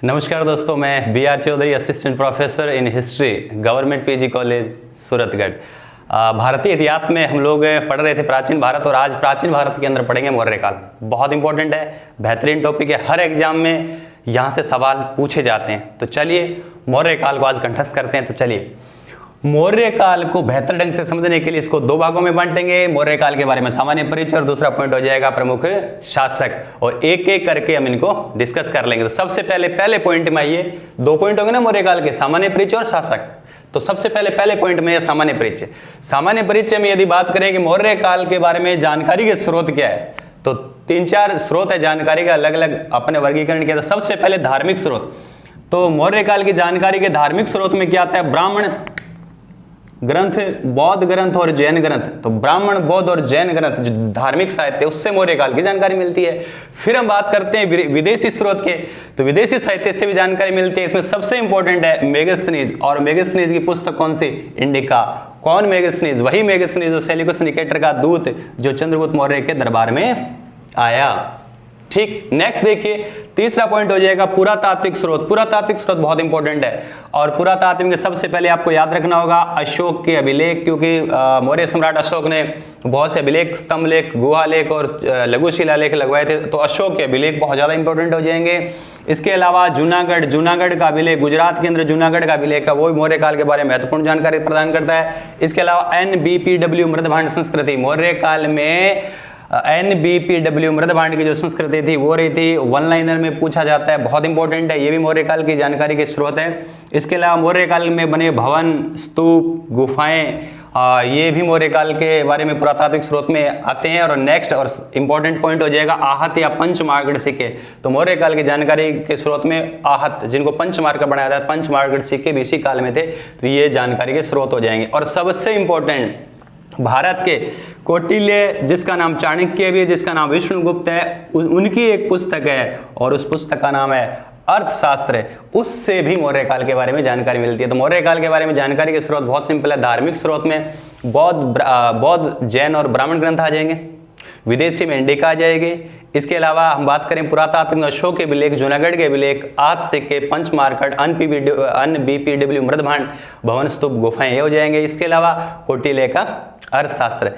नमस्कार दोस्तों, मैं B R Chaudhary, assistant professor in history, government PG college Suratgarh. भारतीय इतिहास में हम लोग पढ़ रहे थे प्राचीन भारत, और आज प्राचीन भारत के अंदर पढ़ेंगे मौर्य काल। बहुत इंपॉर्टेंट है, बेहतरीन टॉपिक है, हर एग्जाम में यहाँ से सवाल पूछे जाते हैं। तो चलिए मौर्य काल को आज कंठस्थ करते हैं। तो चलिए मौर्य काल को बेहतर ढंग से समझने के लिए इसको दो भागों में बांटेंगे। मौर्य काल के बारे में सामान्य परिचय और दूसरा पॉइंट हो जाएगा प्रमुख शासक, और एक एक करके हम इनको डिस्कस कर लेंगे। तो सबसे पहले पॉइंट में आइए, दो पॉइंट होंगे ना मौर्य काल के, सामान्य परिचय और शासक। तो सबसे पहले पॉइंट में सामान्य परिचय। सामान्य परिचय में यदि बात करें कि मौर्य काल के बारे में जानकारी के स्रोत क्या है, तो 3-4 स्रोत है जानकारी का, अलग अलग अपने वर्गीकरण किया था। सबसे पहले धार्मिक स्रोत। तो मौर्य काल की जानकारी के धार्मिक स्रोत में क्या आता है? ब्राह्मण ग्रंथ, बौद्ध ग्रंथ और जैन ग्रंथ। तो ब्राह्मण, बौद्ध और जैन ग्रंथ जो धार्मिक साहित्य, उससे मौर्य काल की जानकारी मिलती है। फिर हम बात करते हैं विदेशी स्रोत के, तो विदेशी साहित्य से भी जानकारी मिलती है। इसमें सबसे इंपॉर्टेंट है मेगास्थनीज, और मेगास्थनीज की पुस्तक कौन सी? इंडिका। कौन मेगास्थनीज? वही मेगास्थनीज जो सेल्यूकस निकेटर का दूत जो चंद्रगुप्त मौर्य के दरबार में आया। ठीक, नेक्स्ट देखिए, तीसरा पॉइंट हो जाएगा पुरातात्विक स्रोत। पुरातात्विक स्रोत बहुत इंपॉर्टेंट है, और पुरातात्विक में सबसे पहले आपको याद रखना होगा अशोक के अभिलेख, क्योंकि मौर्य सम्राट अशोक ने बहुत से अभिलेख, स्तंभ लेख, गुहा लेख और लघु शिलालेख लगवाए थे। तो अशोक के अभिलेख बहुत ज्यादा इंपॉर्टेंट हो जाएंगे। इसके अलावा जूनागढ़ का अभिलेख, गुजरात के अंदर जूनागढ़ का अभिलेख है, वो भी मौर्य काल के बारे में महत्वपूर्ण जानकारी प्रदान करता है। इसके अलावा NBPW मृदभांड संस्कृति, मौर्य काल में NBPW मृदभांड की जो संस्कृति थी वो रही थी, वन लाइनर में पूछा जाता है, बहुत इंपॉर्टेंट है, ये भी मौर्य काल की जानकारी के स्रोत है। इसके अलावा मौर्य काल में बने भवन, स्तूप, गुफाएं, ये भी मौर्य काल के बारे में पुरातात्विक स्रोत में आते हैं। और नेक्स्ट और इंपॉर्टेंट पॉइंट हो जाएगा आहत या पंचमार्गढ़ सिक्के। तो मौर्य काल की जानकारी के स्रोत में आहत, जिनको पंचमार्ग का बनाया था, पंचमार्गढ़ सिक्के भी इसी काल में थे, तो ये जानकारी के स्रोत हो जाएंगे। और सबसे इंपॉर्टेंट भारत के कौटिल्य, जिसका नाम चाणक्य भी है, जिसका नाम विष्णुगुप्त है, उनकी एक पुस्तक है, और उस पुस्तक का नाम है अर्थशास्त्र। उससे भी मौर्य काल के बारे में जानकारी मिलती है। तो मौर्य काल के बारे में जानकारी के स्रोत बहुत सिंपल है। धार्मिक स्रोत में बौद्ध, जैन और ब्राह्मण ग्रंथ आ जाएंगे। विदेशी में इंडिका आ जाएगी। इसके अलावा हम बात करें पुरातात्विक, अशोक के अभिलेख, जूनागढ़ के अभिलेख, आहत सिक्के, पंचमार्गढ़, NBPW मृदभांड, भवन, स्तूप, गुफाएं, ये हो जाएंगे। इसके अलावा कौटिल्य का अर्थशास्त्र।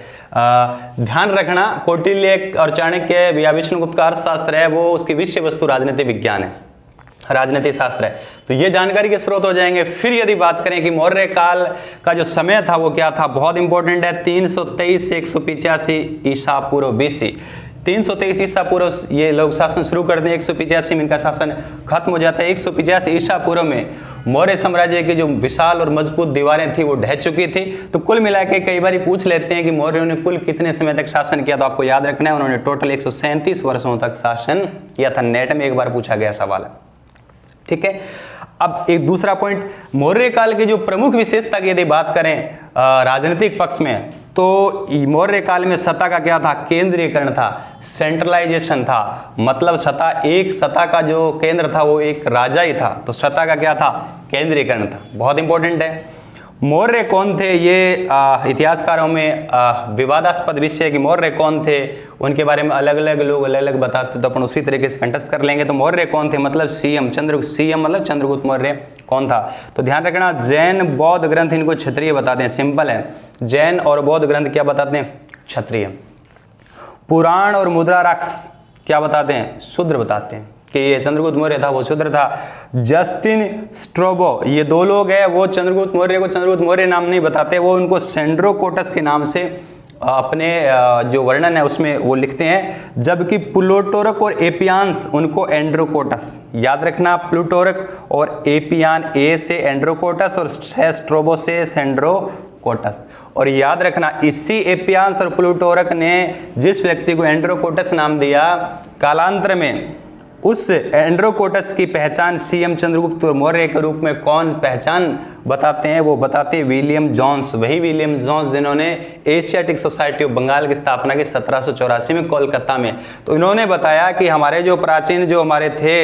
ध्यान रखना, कौटिल्य और चाणक्य या विष्णुगुप्त का अर्थशास्त्र है, वो उसकी विषय वस्तु राजनीतिक विज्ञान है, राजनीतिक शास्त्र है। तो ये जानकारी के स्रोत हो जाएंगे। फिर यदि बात करें कि मौर्य काल का जो समय था वो क्या था, बहुत इंपॉर्टेंट है। 323 से 185 ईसा पूर्व BC। 323 ईसा पूर्व ये लोग शासन शुरू करते हैं, 185 में इनका शासन खत्म हो जाता है। 185 ईसा पूर्व में मौर्य साम्राज्य की जो विशाल और मजबूत दीवारें थी वो ढह चुकी थी। तो कुल मिला के कई बार पूछ लेते हैं कि मौर्यों ने कुल कितने समय तक शासन किया, तो आपको याद रखना है उन्होंने टोटल 137 वर्षों तक शासन किया था। नेट में एक बार पूछा गया सवाल है, ठीक है। अब एक दूसरा पॉइंट, मौर्य काल की जो प्रमुख विशेषता की यदि बात करें राजनीतिक पक्ष में, तो मौर्य काल में सत्ता का क्या था? केंद्रीकरण था, सेंट्रलाइजेशन था। मतलब सत्ता का जो केंद्र था वो एक राजा ही था। तो सत्ता का क्या था? केंद्रीकरण था। बहुत इंपॉर्टेंट है। मौर्य कौन थे? ये इतिहासकारों में विवादास्पद विषय है कि मौर्य कौन थे, उनके बारे में अलग अलग लोग अलग अलग बताते, तो अपन उसी तरीके से कंठस्थ कर लेंगे। तो मौर्य कौन थे? मतलब सीएम मतलब चंद्रगुप्त मौर्य कौन था? तो ध्यान रखना, जैन बौद्ध ग्रंथ इनको क्षत्रिय बताते हैं। सिंपल है, जैन और बौद्ध ग्रंथ क्या बताते हैं? क्षत्रिय। पुराण और मुद्रा राक्ष क्या बताते हैं? शूद्र बताते हैं कि ये चंद्रगुप्त मौर्य था, वो शूद्र था। जस्टिन स्ट्रोबो, ये दो लोग हैं, वो चंद्रगुप्त मौर्य को चंद्रगुप्त मौर्य नाम नहीं बताते, वो उनको सेंड्रोकोटस के नाम से अपने जो वर्णन है उसमें वो लिखते हैं। जबकि प्लूटोरक और एपियान्स उनको एंड्रोकोटस, याद रखना, प्लूटोरक और एपियान, ए से एंड्रोकोटस और स्ट्रोबो से सेंड्रोकोटस। और याद रखना, इसी एपियान्स और प्लूटोरक ने जिस व्यक्ति को एंड्रोकोटस नाम दिया, कालांतर में उस एंड्रोकोटस की पहचान सीएम चंद्रगुप्त मौर्य के रूप में कौन पहचान बताते हैं, वो बताते हैं विलियम जोन्स, वही विलियम जोन्स जिन्होंने एशियाटिक सोसाइटी ऑफ बंगाल की स्थापना की 1784 में कोलकाता में। तो इन्होंने बताया कि हमारे जो प्राचीन जो हमारे थे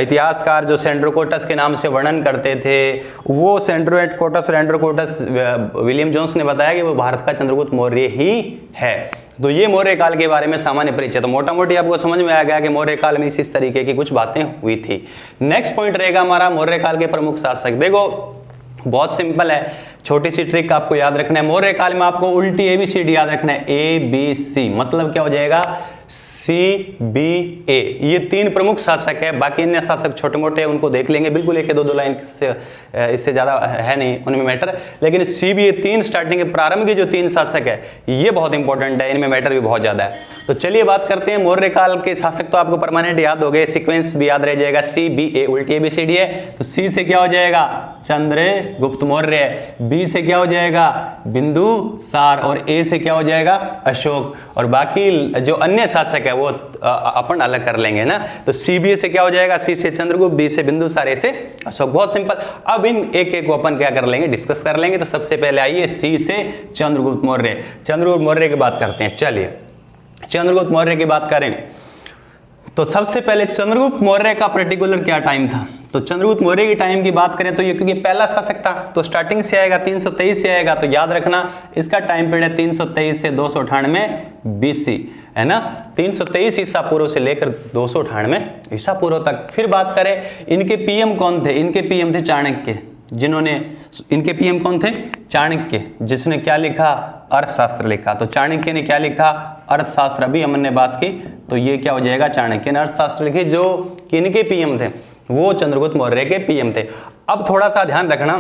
इतिहासकार जो सेंड्रोकोटस के नाम से वर्णन करते थे, वो सेंड्रोकोटस विलियम जोन्स ने बताया कि वो भारत का चंद्रगुप्त मौर्य ही है। तो ये मौर्य काल के बारे में सामान्य परिचय, तो मोटा मोटी आपको समझ में आ गया कि मौर्य काल में इस तरीके की कुछ बातें हुई थी। नेक्स्ट पॉइंट रहेगा हमारा मौर्य काल के प्रमुख शासक। देखो बहुत सिंपल है, छोटी सी ट्रिक आपको याद रखना है। मौर्य काल में आपको उल्टी एबीसीडी याद रखना है, ABC, मतलब क्या हो जाएगा CBA। ये 3 प्रमुख शासक है, बाकी अन्य शासक छोटे मोटे हैं, उनको देख लेंगे, बिल्कुल 1 या 2 लाइन से इससे ज़्यादा है नहीं उनमें मैटर। लेकिन CBA 3 स्टार्टिंग के प्रारंभ के जो 3 शासक है ये बहुत इंपॉर्टेंट है, इनमें मैटर भी बहुत ज़्यादा है। तो चलिए बात करते हैं मौर्य काल के शासक। तो आपको परमानेंट याद हो गए, सीक्वेंस भी याद रह जाएगा, CBA उल्टी ABCD है। तो C से क्या हो जाएगा चंद्रगुप्त मौर्य, B से क्या हो जाएगा बिंदुसार, और A से क्या हो जाएगा अशोक, और बाकी जो अन्य शासक है वो अपन अलग कर लेंगे ना। तो CBA से क्या हो जाएगा, C से चंद्रगुप्त, B से बिंदुसार, A से अशोक। बहुत सिंपल। अब इन एक को अपन क्या कर लेंगे, डिस्कस कर लेंगे। तो सबसे पहले आइए C से चंद्रगुप्त मौर्य। चंद्रगुप्त मौर्य की बात करते हैं। चलिए चंद्रगुप्त मौर्य की बात करें तो सबसे पहले चंद्रगुप्त मौर्य का पर्टिकुलर क्या टाइम था। तो चंद्रगुप्त मौर्य की टाइम की बात करें तो ये क्योंकि पहला शासक था तो स्टार्टिंग से आएगा 323 से आएगा। तो याद रखना इसका टाइम पीरियड है 323 से 298 BC, है ना। 323 ईसा पूर्व से लेकर 298 ईसा पूर्व तक। फिर बात करें इनके पीएम कौन थे, इनके पीएम थे चाणक्य, जिन्होंने इनके पीएम कौन थे चाणक्य, जिसने क्या लिखा अर्थशास्त्र लिखा। तो चाणक्य ने क्या लिखा अर्थशास्त्र, अभी हमने बात की। तो ये क्या हो जाएगा चाणक्य ने अर्थशास्त्र लिखी। जो किनके पीएम थे वो चंद्रगुप्त मौर्य के पीएम थे। अब थोड़ा सा ध्यान रखना,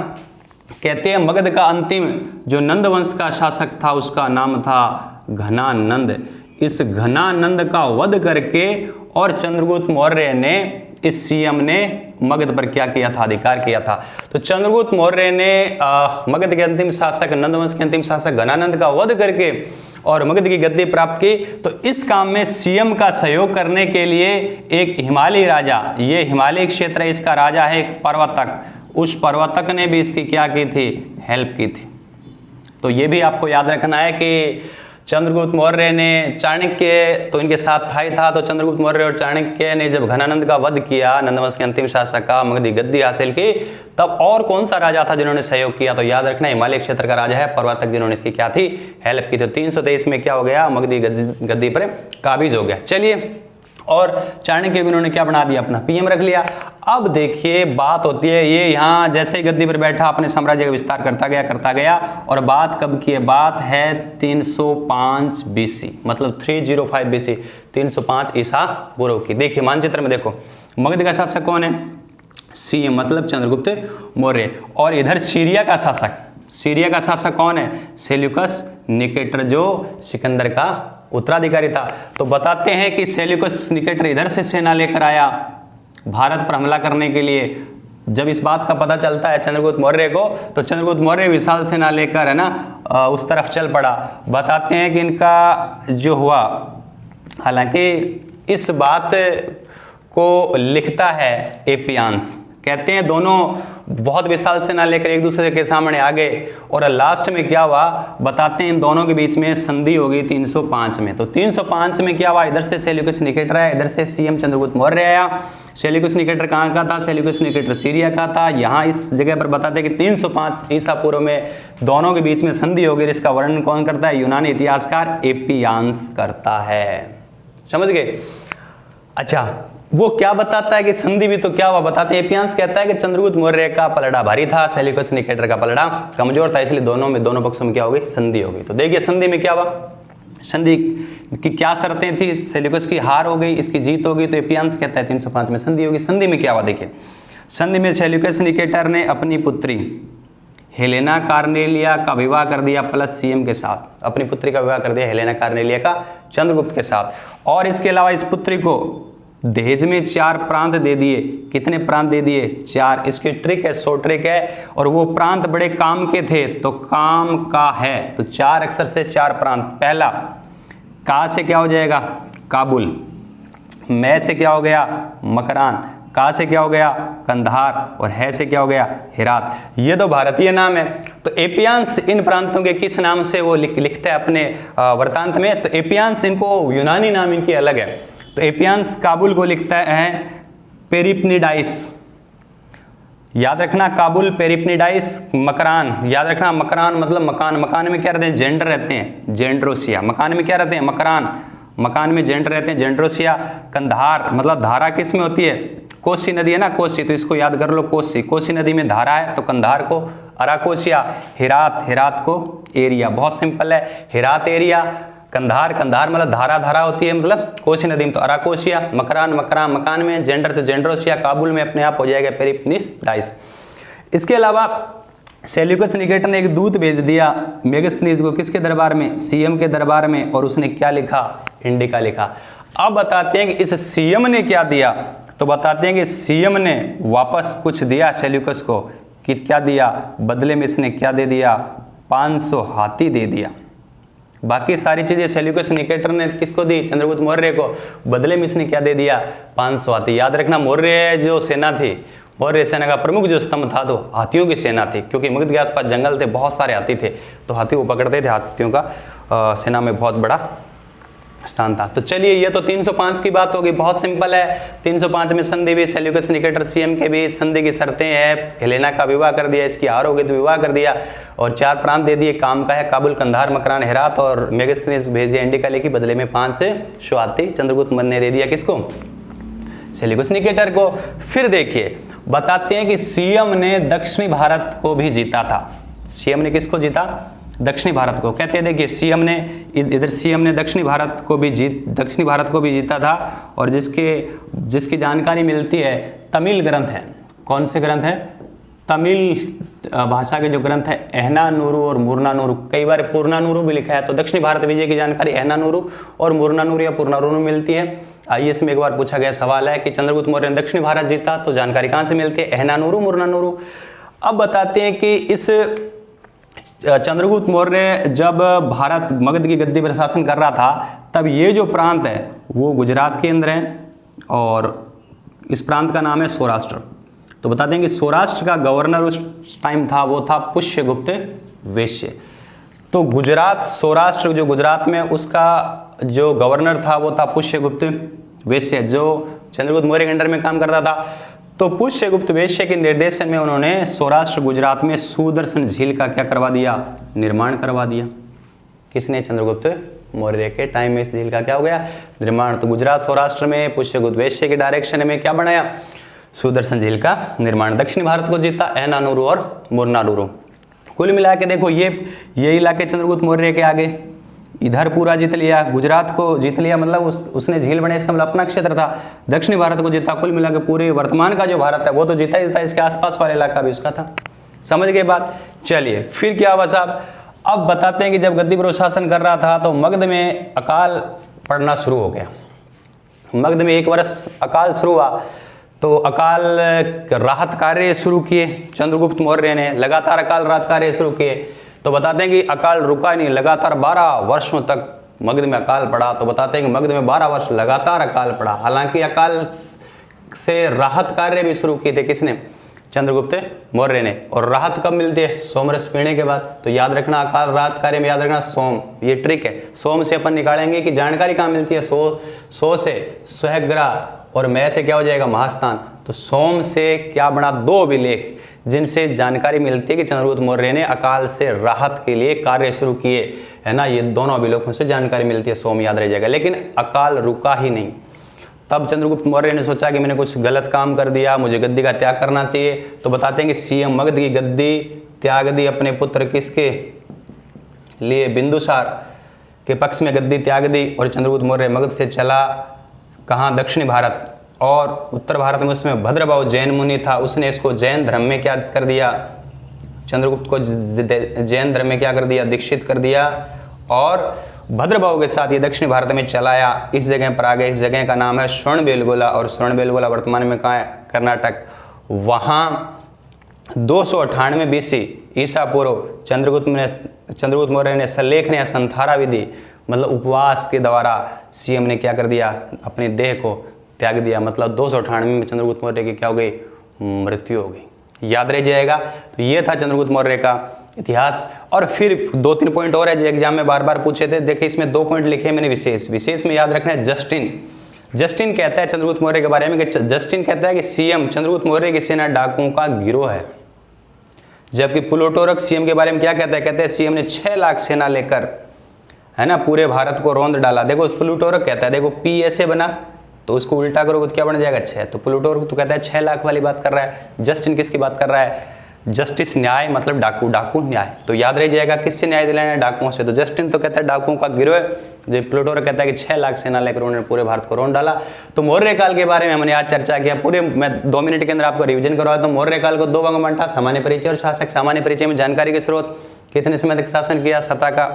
कहते हैं मगध का अंतिम जो नंद वंश का शासक था उसका नाम था घनानंद। इस घनानंद का वध करके और चंद्रगुप्त मौर्य ने इस सीएम ने मगध पर क्या किया था, अधिकार किया था। तो चंद्रगुप्त मौर्य ने मगध के अंतिम शासक नंदवंश के अंतिम शासक घनानंद का वध करके और मगध की गद्दी प्राप्त की। तो इस काम में सीएम का सहयोग करने के लिए एक हिमालयी राजा, ये हिमालय क्षेत्र है, इसका राजा है एक पर्वतक, उस पर्वतक ने भी इसकी क्या की थी, हेल्प की थी। तो ये भी आपको याद रखना है कि चंद्रगुप्त मौर्य ने चाणक्य तो इनके साथ था ही था। तो चंद्रगुप्त मौर्य और चाणक्य ने जब घनानंद का वध किया, नंदवंश के अंतिम शासक का, मगध की गद्दी हासिल की, तब और कौन सा राजा था जिन्होंने सहयोग किया। तो याद रखना हिमालय क्षेत्र का राजा है पर्वतक, जिन्होंने इसकी क्या थी, हेल्प की। तो 323 में क्या हो गया, मगध की गद्दी पर काबिज हो गया। चलिए, और चाणक्य को इन्होंने क्या बना दिया, अपना पीएम रख लिया। अब देखिए बात होती है, ये यहाँ जैसे ही गद्दी पर बैठा अपने साम्राज्य का विस्तार करता गया और बात कब की है, बात है 305 BC, मतलब 305 BC, 305 ईसा पूर्व की। देखिए मानचित्र में देखो मगध का शासक कौन है, सीएम मतलब चंद्रगुप्त मौर्य, और इधर सीरिया का शासक कौन है, सेल्यूकस निकेटर, जो सिकंदर का उत्तराधिकारी था। तो बताते हैं कि सेल्यूकस निकेटर इधर से सेना लेकर आया भारत पर हमला करने के लिए। जब इस बात का पता चलता है चंद्रगुप्त मौर्य को, तो चंद्रगुप्त मौर्य विशाल सेना लेकर, है ना, उस तरफ चल पड़ा। बताते हैं कि इनका जो हुआ, हालांकि इस बात को लिखता है एपियान्स, कहते हैं दोनों बहुत विशाल सेना लेकर एक दूसरे के सामने आ गए और लास्ट में क्या हुआ, बताते हैं इन दोनों के बीच में संधि हो गई 305 में। तो 305 में क्या हुआ, इधर से सेल्यूकस निकेटर आया, इधर से सीएम चंद्रगुप्त मौर्य आया। सेल्यूकस निकेटर कहाँ का था, सेल्यूकस निकेटर सीरिया का था। यहाँ इस जगह पर बताते हैं कि 305 ईसा पूर्व में दोनों के बीच में संधि हो गई। इसका वर्णन कौन करता है, यूनानी इतिहासकार एपियान्स करता है। समझ गए। अच्छा, वो क्या बताता है कि संधि भी, तो क्या हुआ बताते हैं, एपियान्स कहता है कि चंद्रगुप्त मौर्य का पलड़ा भारी था, सेल्यूकस निकेटर का पलड़ा कमजोर था, इसलिए दोनों पक्षों में क्या हो गई, संधि हो गई। तो देखिए संधि में क्या हुआ, संधि की क्या शर्तें थी, सेल्यूकस की हार हो गई, इसकी जीत हो गई। तो एपियान्स कहता है 305 में संधि होगी। संधि में क्या हुआ, देखिए संधि में सेल्यूकस निकेटर ने अपनी पुत्री हेलेना कार्नेलिया का विवाह कर दिया प्लस सीएम के साथ, अपनी पुत्री का विवाह कर दिया हेलेना कार्नेलिया का चंद्रगुप्त के साथ। और इसके अलावा इस पुत्री को दहेज में 4 प्रांत दे दिए। कितने प्रांत दे दिए, 4। इसकी ट्रिक है, शॉर्ट ट्रिक है, और वो प्रांत बड़े काम के थे, तो काम का है, तो 4 अक्षर से 4 प्रांत। पहला का से क्या हो जाएगा, काबुल, मैं से क्या हो गया, मकरान, का से क्या हो गया कंधार और है से क्या हो गया हेरात। ये तो भारतीय नाम है। तो एपियान्स इन प्रांतों के किस नाम से वो लिखते हैं अपने वृत्तांत में? तो एपियान्स इनको यूनानी नाम इनकी अलग है। तो एपियान्स काबुल को लिखता है पेरिप्निडाइस, याद रखना काबुल पेरिप्निडाइस। मकरान, याद रखना मकरान मतलब मकान, मकान में क्या रहते हैं जेंडर रहते हैं, जेंड्रोसिया। मकान में क्या रहते हैं मकरान, मकान में जेंडर रहते हैं, जेंड्रोसिया। कंधार मतलब धारा किस में होती है? कोसी नदी है ना, कोसी, तो इसको याद कर लो कोसी, कोसी नदी में धारा है तो कंधार को अराकोसिया। हेरात, हेरात को एरिया। बहुत सिंपल है, हेरात एरिया, कंधार, कंधार मतलब धारा, धारा होती है मतलब कोसी नदी में तो अराकोसिया। मकरान, मकरान मकान में, जेंडर तो जेंड्रोसिया। काबुल में अपने आप हो जाएगा पेरिप्निडाइस। इसके अलावा सेल्यूकस निकेटर ने एक दूत भेज दिया मेगास्थनीज को, किसके दरबार में? सीएम के दरबार में। और उसने क्या लिखा? इंडिका लिखा। अब बताते हैं कि इस सीएम ने क्या दिया। तो बताते हैं कि सीएम ने वापस कुछ दिया सेल्यूकस को, कि क्या दिया बदले में? इसने क्या दे दिया? 500 हाथी दे दिया। बाकी सारी चीजें सेल्यूकस निकेटर ने किसको दी? चंद्रगुप्त मौर्य को। बदले में इसने क्या दे दिया? 500 हाथी। याद रखना मौर्य जो सेना थी, मौर्य सेना का प्रमुख जो स्तंभ था तो हाथियों की सेना थी, क्योंकि मगध के आसपास जंगल थे, बहुत सारे हाथी थे, तो हाथी वो पकड़ते थे। हाथियों का सेना में बहुत बड़ा स्थान था। तो चलिए ये तो 305 की बात होगी, बहुत सिंपल है। 305 में संधि भी सेल्यूकस निकेटर सीएम के बीच संधि की शर्तें हैं। हेलेना का विवाह कर दिया, इसकी हार हो गई तो विवाह कर दिया, और 4 प्रांत दे दिए काम का है, काबुल, कंधार, मकरान, हेरात, और मेगास्थनीज भेज दिया इंडिका लेके, बदले में 500 हाथी चंद्रगुप्त मौर्य ने दे दिया किसको? सेल्यूकस निकेटर को। फिर देखिए बताते हैं कि सीएम ने दक्षिणी भारत को भी जीता था। सीएम ने किसको जीता? दक्षिणी भारत को। कहते हैं देखिए सीएम ने इधर सीएम ने दक्षिणी भारत को भी जीता था, और जिसकी जानकारी मिलती है तमिल ग्रंथ है। कौन से ग्रंथ है? तमिल भाषा के जो ग्रंथ है एहनानूरू और मुर्नानूरू, कई बार पुरनानूरू भी लिखा है। तो दक्षिणी भारत विजय की जानकारी एहनानूरू और मुर्नानूरू या पुरनानूरू मिलती है। आईएएस में एक बार पूछा गया सवाल है कि चंद्रगुप्त मौर्य ने दक्षिणी भारत जीता, तो जानकारी कहाँ से मिलती है? एहनानूरू, मुर्नानूरू। अब बताते हैं कि इस चंद्रगुप्त मौर्य जब भारत मगध की गद्दी पर शासन कर रहा था, तब ये जो प्रांत है वो गुजरात के अंदर है, और इस प्रांत का नाम है सौराष्ट्र। तो बताते हैं कि सौराष्ट्र का गवर्नर उस टाइम था वो था पुष्यगुप्त वैश्य। तो गुजरात, सौराष्ट्र जो गुजरात में, उसका जो गवर्नर था वो था पुष्यगुप्त वैश्य, जो चंद्रगुप्त मौर्य के अंडर में काम करता था। तो पुष्यगुप्त वैश्य के निर्देशन में उन्होंने सौराष्ट्र गुजरात में सुदर्शन झील का क्या करवा दिया? निर्माण करवा दिया। किसने? चंद्रगुप्त मौर्य के टाइम में इस झील का क्या हो गया? निर्माण। तो गुजरात सौराष्ट्र में पुष्यगुप्त वैश्य के डायरेक्शन में क्या बनाया? सुदर्शन झील का निर्माण। दक्षिणी भारत को जीता एहनानूरू और मुर्नानूरू। कुल मिला के देखो ये इलाके चंद्रगुप्त मौर्य के आगे, इधर पूरा जीत लिया, गुजरात को जीत लिया, मतलब उसने झील बनाई, इसका मतलब अपना क्षेत्र था। दक्षिणी भारत को जीता, कुल मिला के पूरे वर्तमान का जो भारत है वो तो जीता ही था, इसके आसपास वाला इलाका भी उसका था। समझ गए बात? चलिए फिर क्या हुआ साहब? अब बताते हैं कि जब गद्दी पर शासन कर रहा था तो मगध में अकाल पड़ना शुरू हो गया। मगध में 1 वर्ष अकाल शुरू हुआ, तो अकाल राहत कार्य शुरू किए चंद्रगुप्त मौर्य ने, लगातार अकाल राहत कार्य शुरू किए। तो बताते हैं कि अकाल रुका नहीं, लगातार 12 वर्षों तक मगध में अकाल पड़ा। तो बताते हैं कि मगध में 12 वर्ष लगातार अकाल पड़ा। हालांकि अकाल से राहत कार्य भी शुरू किए थे किसने? चंद्रगुप्त मौर्य ने। और राहत कब मिलती है? सोमरस पीने के बाद। तो याद रखना अकाल राहत कार्य में याद रखना सोम, ये ट्रिक है। सोम से अपन निकालेंगे कि जानकारी कहाँ मिलती है? सो से स्वग्रह, और मैं से क्या हो जाएगा? महास्थान। तो सोम से क्या बना? 2 अभिलेख जिनसे जानकारी मिलती है कि चंद्रगुप्त मौर्य ने अकाल से राहत के लिए कार्य शुरू किए, है ना। ये दोनों अभिलेखों से जानकारी मिलती है, सोम याद रह जाएगा। लेकिन अकाल रुका ही नहीं। तब चंद्रगुप्त मौर्य ने सोचा कि मैंने कुछ गलत काम कर दिया, मुझे गद्दी का त्याग करना चाहिए। तो बताते हैं कि सीएम मगध की गद्दी त्याग दी अपने पुत्र किसके लिए? बिंदुसार के पक्ष में गद्दी त्याग दी, और चंद्रगुप्त मौर्य मगध से चला कहाँ? दक्षिणी भारत। और उत्तर भारत में उसमें भद्रभाव जैन मुनि था, उसने इसको जैन धर्म में क्या कर दिया? चंद्रगुप्त को जैन धर्म में क्या कर दिया? दीक्षित कर दिया, और भद्रभाव के साथ ये दक्षिणी भारत में चलाया। इस जगह पर आ गए, इस जगह का नाम है श्रवणबेलगोला, और श्रवणबेलगोला वर्तमान में कहाँ है? कर्नाटक। वहाँ 298 BC ईसा पूर्व चंद्रगुप्त मौर्य ने सल्लेखन या संथारा विधि, मतलब उपवास के द्वारा सीएम ने क्या कर दिया? अपने देह को त्याग दिया, मतलब 298 में चंद्रगुप्त मौर्य की क्या हो गई, मृत्यु हो गई। याद रह जाएगा। तो ये था चंद्रगुप्त मौर्य का इतिहास। और फिर 2-3 पॉइंट और है जो एग्जाम में बार बार पूछे थे। देखिए इसमें 2 पॉइंट लिखे मैंने विशेष में याद रखना है। जस्टिन कहता है चंद्रगुप्त मौर्य के बारे में कि जस्टिन कहता है कि सीएम चंद्रगुप्त मौर्य की सेना डाकुओं का गिरोह है, जबकि प्लूटोरक सीएम के बारे में क्या कहता है, कहते हैं सीएम ने 6 लाख सेना लेकर, है ना, पूरे भारत को रौंद डाला। देखो प्लूटोरक कहता है, देखो पी ऐसे बना तो उसको उल्टा करोगे तो क्या बन जाएगा 6, तो प्लूटोरक तो कहता है 6 लाख वाली बात कर रहा है। जस्टिन किसकी बात कर रहा है, जस्टिस न्याय मतलब डाकू न्याय। तो याद रह जाएगा किससे न्याय दिलाना है, डाकुओं से। तो जस्टिन तो कहता है डाकुओं का गिरोह, जो प्लूटोरक कहता है कि 6 लाख सेना लेकर उन्होंने पूरे भारत को रौंद डाला। तो मौर्य काल के बारे में हमने आज चर्चा किया। पूरे मैं 2 मिनट के अंदर आपको रिवीजन करवाता हूं। मौर्य काल को 2 भागों में बांटा, सामान्य परिचय और शासक। सामान्य परिचय में जानकारी के स्रोत, कितने समय तक शासन किया, सत्ता का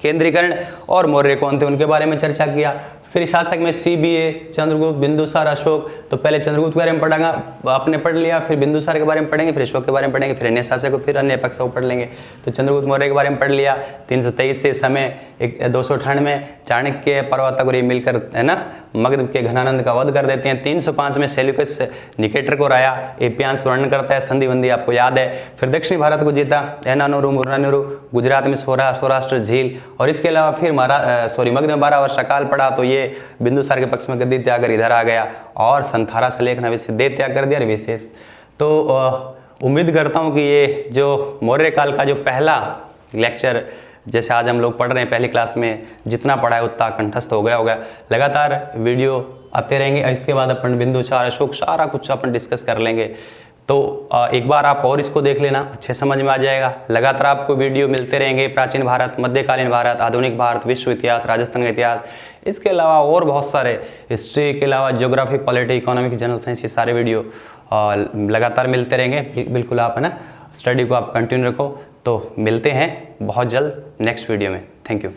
केंद्रीकरण, और मौर्य कौन थे उनके बारे में चर्चा किया। फिर शासक में सीबीए, चंद्रगुप्त, बिंदुसार, अशोक। तो पहले चंद्रगुप्त के बारे में पढ़ेंगे, आपने पढ़ लिया, फिर बिंदुसार के बारे में पढ़ेंगे, फिर अशोक के बारे में पढ़ेंगे, फिर अन्य शासक को, फिर अन्य पक्ष को पढ़ लेंगे। तो चंद्रगुप्त मौर्य के बारे में पढ़ लिया। 323 से समय 298 चाणक्य पर्वतगुरी मिलकर, है ना, मगध के घनानंद का वध कर देते हैं। 305 में सेल्यूकस निकेटर को हराया। एपियांश वर्णन करता है, संधि बंदी आपको याद है। फिर दक्षिणी भारत को जीता, एनानुरु, मुरानुरु, गुजरात में सौराष्ट्र झील, और इसके अलावा फिर मगध में 12 वर्ष अकाल पड़ा। तो ये बिंदुसार के पक्ष में गद्दी त्याग कर इधर आ गया, और संथारा से लेखना दे त्याग कर दिया विशेष। तो उम्मीद करता हूँ कि ये जो मौर्य काल का जो पहला लेक्चर, जैसे आज हम लोग पढ़ रहे हैं पहली क्लास में, जितना पढ़ा है उतना कंठस्थ हो गया होगा। लगातार वीडियो आते रहेंगे। इसके बाद अपन बिंदुसार, अशोक, सारा कुछ अपन डिस्कस कर लेंगे। तो एक बार आप और इसको देख लेना, अच्छे समझ में आ जाएगा। लगातार आपको वीडियो मिलते रहेंगे। प्राचीन भारत, मध्यकालीन भारत, आधुनिक भारत, विश्व इतिहास, राजस्थान का इतिहास, इसके अलावा और बहुत सारे, हिस्ट्री के अलावा geography, polity, economic, general science, ये सारे वीडियो लगातार मिलते रहेंगे। बिल्कुल आप, है ना, स्टडी को आप कंटिन्यू रखो। तो मिलते हैं बहुत जल्द नेक्स्ट वीडियो में। Thank you.